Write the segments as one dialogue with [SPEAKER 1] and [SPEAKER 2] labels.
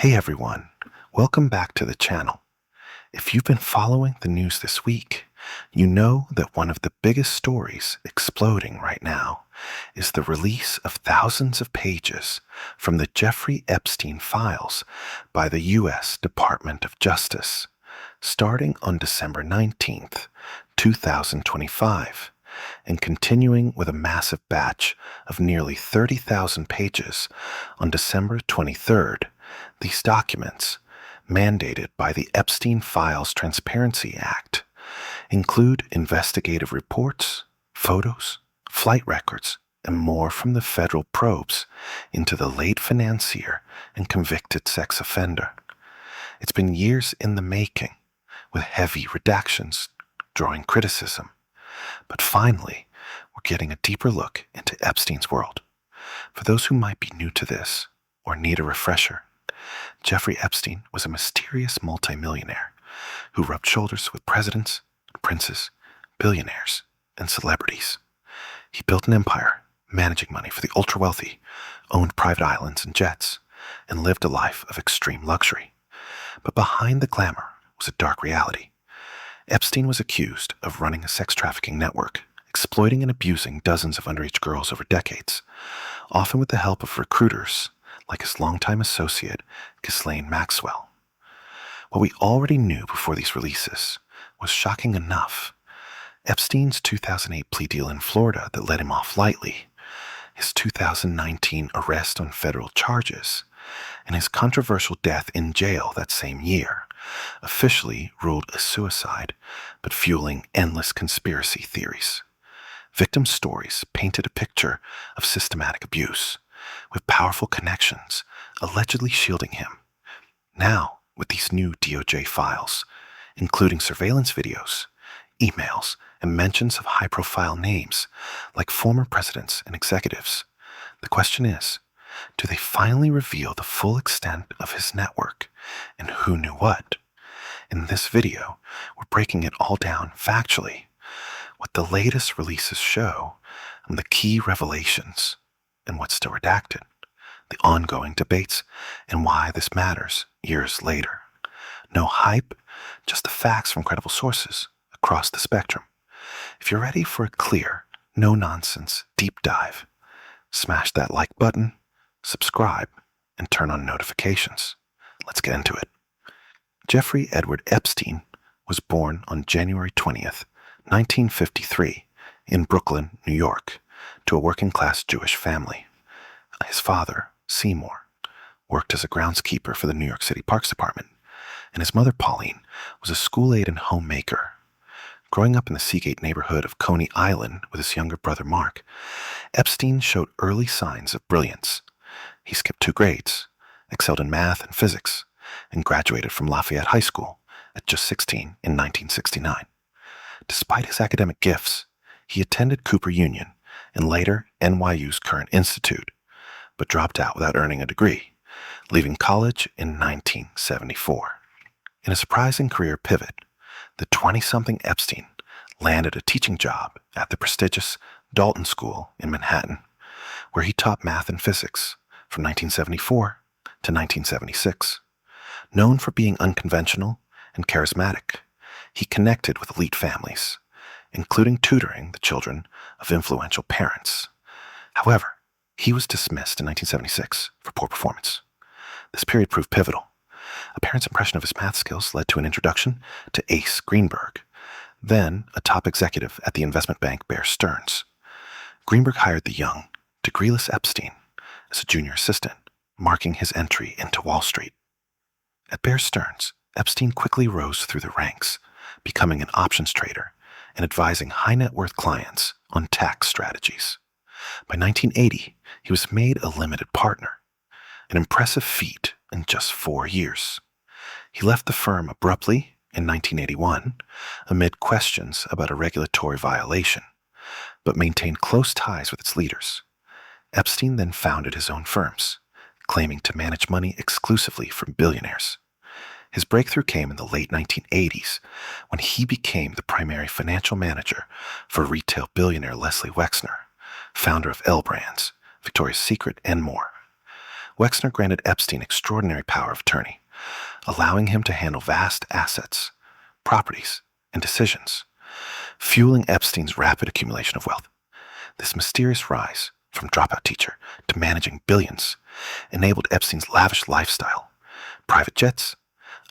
[SPEAKER 1] Hey everyone, welcome back to the channel. If you've been following the news this week, you know that one of the biggest stories exploding right now is the release of thousands of pages from the Jeffrey Epstein files by the U.S. Department of Justice, starting on December 19th, 2025, and continuing with a massive batch of nearly 30,000 pages on December 23rd. These documents, mandated by the Epstein Files Transparency Act, include investigative reports, photos, flight records, and more from the federal probes into the late financier and convicted sex offender. It's been years in the making, with heavy redactions drawing criticism. But finally, we're getting a deeper look into Epstein's world. For those who might be new to this or need a refresher, Jeffrey Epstein was a mysterious multimillionaire who rubbed shoulders with presidents, princes, billionaires, and celebrities. He built an empire, managing money for the ultra-wealthy, owned private islands and jets, and lived a life of extreme luxury. But behind the glamour was a dark reality. Epstein was accused of running a sex trafficking network, exploiting and abusing dozens of underage girls over decades, often with the help of recruiters like his longtime associate, Ghislaine Maxwell. What we already knew before these releases was shocking enough. Epstein's 2008 plea deal in Florida that let him off lightly, his 2019 arrest on federal charges, and his controversial death in jail that same year, officially ruled a suicide, but fueling endless conspiracy theories. Victim stories painted a picture of systematic abuse, with powerful connections allegedly shielding him. Now, with these new DOJ files, including surveillance videos, emails, and mentions of high-profile names like former presidents and executives, the question is, do they finally reveal the full extent of his network and who knew what? In this video, we're breaking it all down factually, what the latest releases show, and the key revelations, and what's still redacted, the ongoing debates, and why this matters years later. No hype, just the facts from credible sources across the spectrum. If you're ready for a clear, no-nonsense deep dive, smash that like button, subscribe, and turn on notifications. Let's get into it. Jeffrey Edward Epstein was born on January 20th, 1953, in Brooklyn, New York, to a working-class Jewish family. His father, Seymour, worked as a groundskeeper for the New York City Parks Department, and his mother, Pauline, was a school aide and homemaker. Growing up in the Seagate neighborhood of Coney Island with his younger brother, Mark, Epstein showed early signs of brilliance. He skipped 2 grades, excelled in math and physics, and graduated from Lafayette High School at just 16 in 1969. Despite his academic gifts, he attended Cooper Union and later NYU's Current Institute, but dropped out without earning a degree, leaving college in 1974. In a surprising career pivot, the 20-something Epstein landed a teaching job at the prestigious Dalton School in Manhattan, where he taught math and physics from 1974 to 1976. Known for being unconventional and charismatic, he connected with elite families, including tutoring the children of influential parents. However, he was dismissed in 1976 for poor performance. This period proved pivotal. A parent's impression of his math skills led to an introduction to Ace Greenberg, then a top executive at the investment bank Bear Stearns. Greenberg hired the young, degreeless Epstein as a junior assistant, marking his entry into Wall Street. At Bear Stearns, Epstein quickly rose through the ranks, becoming an options trader and advising high-net-worth clients on tax strategies. By 1980, he was made a limited partner, an impressive feat in just 4 years. He left the firm abruptly in 1981 amid questions about a regulatory violation, but maintained close ties with its leaders. Epstein then founded his own firms, claiming to manage money exclusively from billionaires. His breakthrough came in the late 1980s when he became the primary financial manager for retail billionaire Leslie Wexner, founder of L Brands, Victoria's Secret, and more. Wexner granted Epstein extraordinary power of attorney, allowing him to handle vast assets, properties, and decisions, fueling Epstein's rapid accumulation of wealth. This mysterious rise, from dropout teacher to managing billions, enabled Epstein's lavish lifestyle, private jets,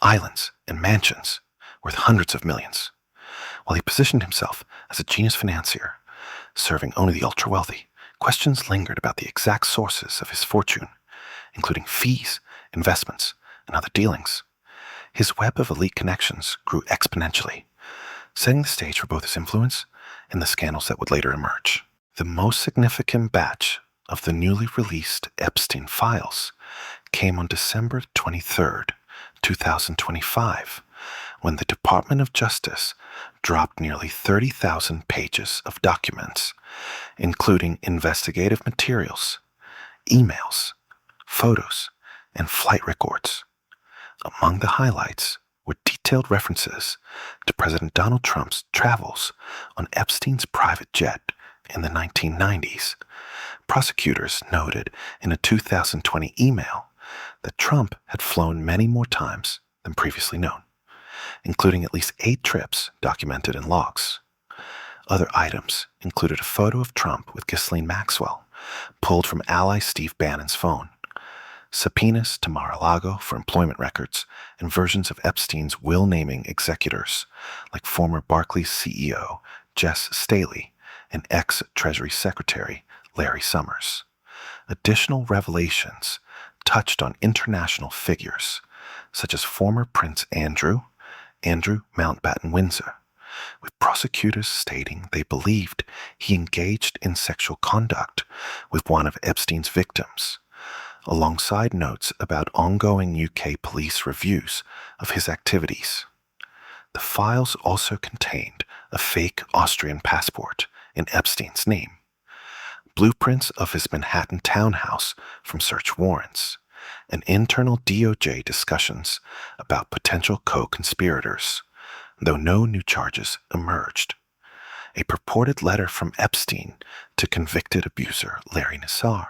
[SPEAKER 1] islands, and mansions worth hundreds of millions. While he positioned himself as a genius financier, serving only the ultra-wealthy, questions lingered about the exact sources of his fortune, including fees, investments, and other dealings. His web of elite connections grew exponentially, setting the stage for both his influence and the scandals that would later emerge. The most significant batch of the newly released Epstein files came on December 23, 2025, when the Department of Justice dropped nearly 30,000 pages of documents, including investigative materials, emails, photos, and flight records. Among the highlights were detailed references to President Donald Trump's travels on Epstein's private jet in the 1990s. Prosecutors noted in a 2020 email that Trump had flown many more times than previously known, including at least 8 trips documented in logs. Other items included a photo of Trump with Ghislaine Maxwell, pulled from ally Steve Bannon's phone, subpoenas to Mar-a-Lago for employment records, and versions of Epstein's will-naming executors, like former Barclays CEO Jess Staley and ex-Treasury Secretary Larry Summers. Additional revelations touched on international figures, such as former Prince Andrew Mountbatten Windsor, with prosecutors stating they believed he engaged in sexual conduct with one of Epstein's victims, alongside notes about ongoing UK police reviews of his activities. The files also contained a fake Austrian passport in Epstein's name, blueprints of his Manhattan townhouse from search warrants, and internal DOJ discussions about potential co-conspirators, though no new charges emerged. A purported letter from Epstein to convicted abuser Larry Nassar,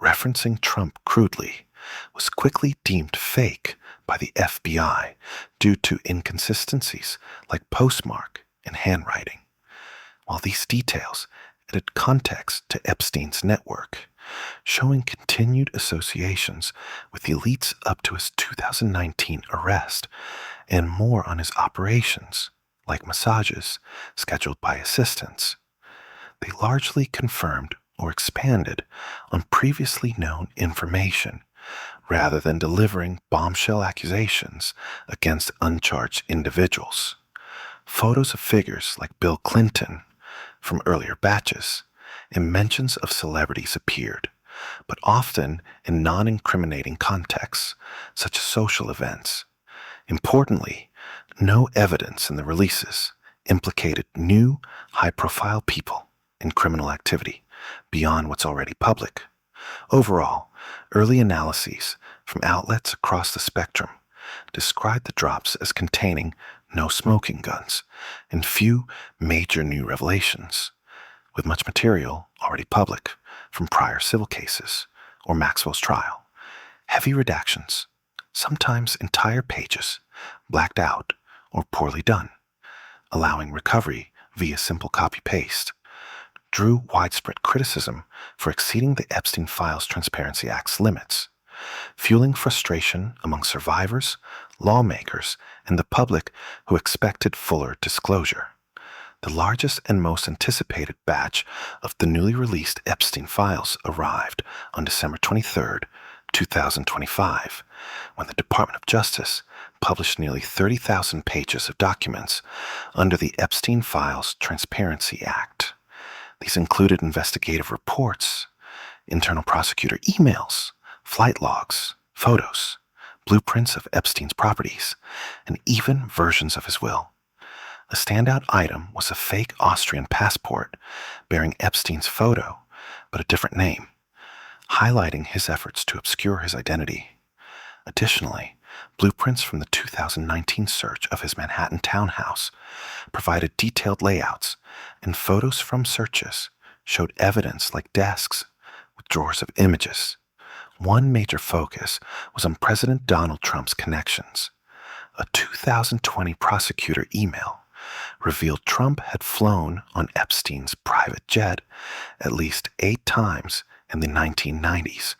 [SPEAKER 1] referencing Trump crudely, was quickly deemed fake by the FBI due to inconsistencies like postmark and handwriting. While these details added context to Epstein's network, showing continued associations with the elites up to his 2019 arrest, and more on his operations, like massages scheduled by assistants, they largely confirmed or expanded on previously known information, rather than delivering bombshell accusations against uncharged individuals. Photos of figures like Bill Clinton from earlier batches and mentions of celebrities appeared, but often in non-incriminating contexts, such as social events. Importantly, no evidence in the releases implicated new, high-profile people in criminal activity beyond what's already public. Overall, early analyses from outlets across the spectrum described the drops as containing no smoking guns and few major new revelations, with much material already public from prior civil cases or Maxwell's trial. Heavy redactions, sometimes entire pages, blacked out or poorly done, allowing recovery via simple copy-paste, drew widespread criticism for exceeding the Epstein Files Transparency Act's limits, fueling frustration among survivors, lawmakers, and the public who expected fuller disclosure. The largest and most anticipated batch of the newly released Epstein files arrived on December 23, 2025, when the Department of Justice published nearly 30,000 pages of documents under the Epstein Files Transparency Act. These included investigative reports, internal prosecutor emails, flight logs, photos, blueprints of Epstein's properties, and even versions of his will. A standout item was a fake Austrian passport bearing Epstein's photo, but a different name, highlighting his efforts to obscure his identity. Additionally, blueprints from the 2019 search of his Manhattan townhouse provided detailed layouts, and photos from searches showed evidence like desks with drawers of images, One major focus was on President Donald Trump's connections. A 2020 prosecutor email revealed Trump had flown on Epstein's private jet at least 8 times in the 1990s,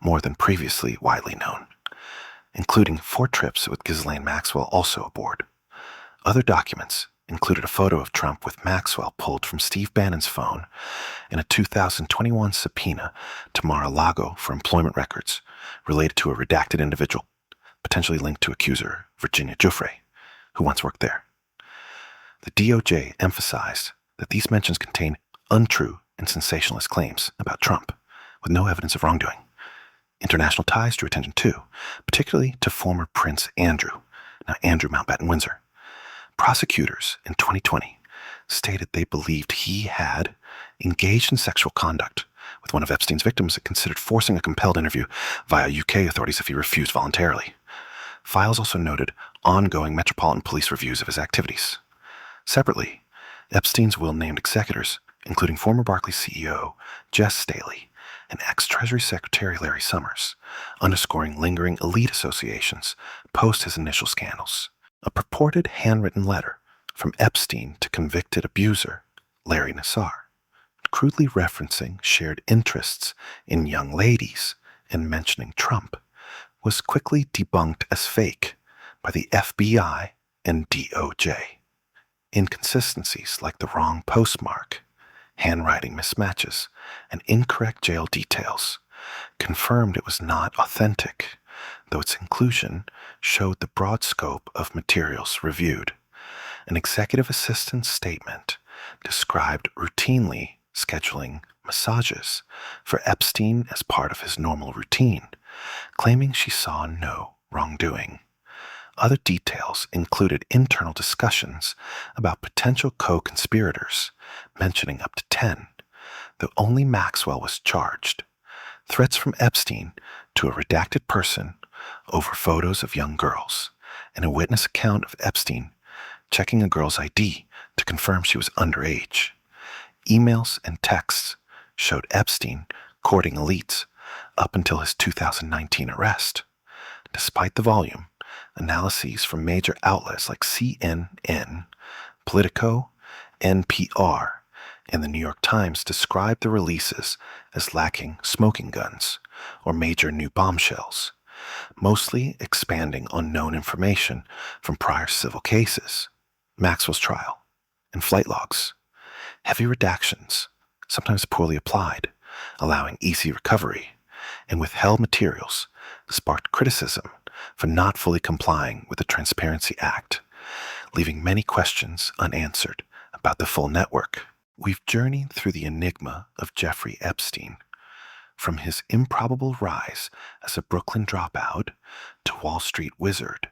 [SPEAKER 1] more than previously widely known, including 4 trips with Ghislaine Maxwell also aboard. Other documents included a photo of Trump with Maxwell pulled from Steve Bannon's phone in a 2021 subpoena to Mar-a-Lago for employment records related to a redacted individual, potentially linked to accuser Virginia Giuffre, who once worked there. The DOJ emphasized that these mentions contain untrue and sensationalist claims about Trump, with no evidence of wrongdoing. International ties drew attention too, particularly to former Prince Andrew, now Andrew Mountbatten Windsor. Prosecutors in 2020 stated they believed he had engaged in sexual conduct with one of Epstein's victims and considered forcing a compelled interview via UK authorities if he refused voluntarily. Files also noted ongoing Metropolitan Police reviews of his activities. Separately, Epstein's will named executors, including former Barclays CEO Jess Staley and ex-Treasury Secretary Larry Summers, underscoring lingering elite associations post his initial scandals. A purported handwritten letter from Epstein to convicted abuser Larry Nassar, crudely referencing shared interests in young ladies and mentioning Trump, was quickly debunked as fake by the FBI and DOJ. Inconsistencies like the wrong postmark, handwriting mismatches, and incorrect jail details confirmed it was not authentic, though its inclusion showed the broad scope of materials reviewed. An executive assistant's statement described routinely scheduling massages for Epstein as part of his normal routine, claiming she saw no wrongdoing. Other details included internal discussions about potential co-conspirators, mentioning up to 10, though only Maxwell was charged. Threats from Epstein to a redacted person over photos of young girls, and a witness account of Epstein checking a girl's ID to confirm she was underage. Emails and texts showed Epstein courting elites up until his 2019 arrest. Despite the volume, analyses from major outlets like CNN, Politico, NPR, and the New York Times described the releases as lacking smoking guns or major new bombshells, mostly expanding on known information from prior civil cases, Maxwell's trial, and flight logs. Heavy redactions, sometimes poorly applied, allowing easy recovery, and withheld materials sparked criticism for not fully complying with the Transparency Act, leaving many questions unanswered about the full network. We've journeyed through the enigma of Jeffrey Epstein, from his improbable rise as a Brooklyn dropout to Wall Street wizard,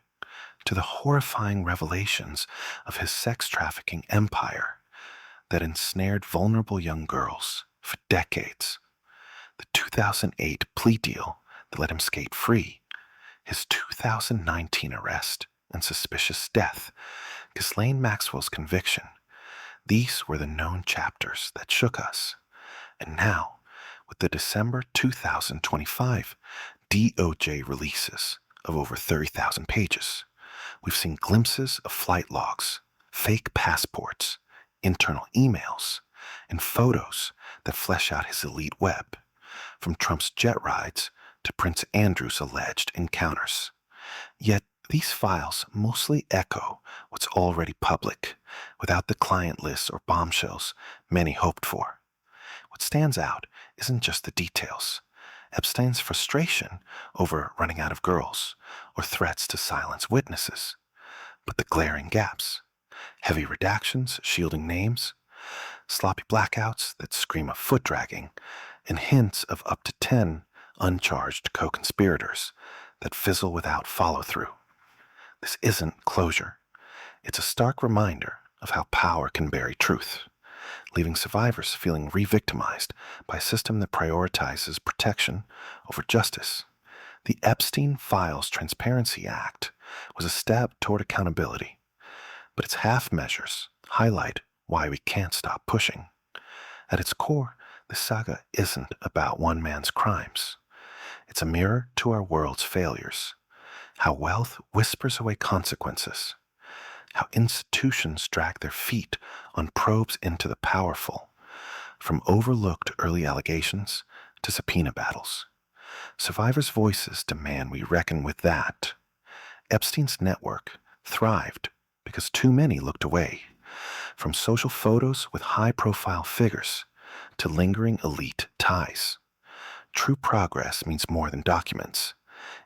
[SPEAKER 1] to the horrifying revelations of his sex trafficking empire that ensnared vulnerable young girls for decades, the 2008 plea deal that let him skate free, his 2019 arrest and suspicious death, Ghislaine Maxwell's conviction. These were the known chapters that shook us. And now, with the December 2025 DOJ releases of over 30,000 pages, we've seen glimpses of flight logs, fake passports, internal emails, and photos that flesh out his elite web, from Trump's jet rides to Prince Andrew's alleged encounters. Yet these files mostly echo what's already public, without the client lists or bombshells many hoped for. What stands out isn't just the details, Epstein's frustration over running out of girls, or threats to silence witnesses, but the glaring gaps, heavy redactions shielding names, sloppy blackouts that scream of foot dragging, and hints of up to 10 uncharged co-conspirators that fizzle without follow-through. This isn't closure. It's a stark reminder of how power can bury truth, leaving survivors feeling re-victimized by a system that prioritizes protection over justice. The Epstein Files Transparency Act was a step toward accountability, but its half measures highlight why we can't stop pushing. At its core, the saga isn't about one man's crimes. It's a mirror to our world's failures. How wealth whispers away consequences. How institutions drag their feet on probes into the powerful. From overlooked early allegations to subpoena battles. Survivors' voices demand we reckon with that. Epstein's network thrived because too many looked away. From social photos with high-profile figures to lingering elite ties. True progress means more than documents.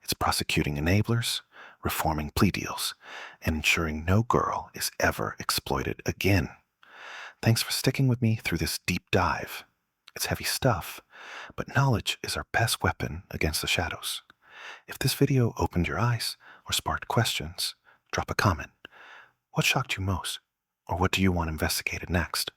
[SPEAKER 1] It's prosecuting enablers, reforming plea deals, and ensuring no girl is ever exploited again. Thanks for sticking with me through this deep dive. It's heavy stuff, but knowledge is our best weapon against the shadows. If this video opened your eyes or sparked questions, drop a comment. What shocked you most? Or what do you want investigated next?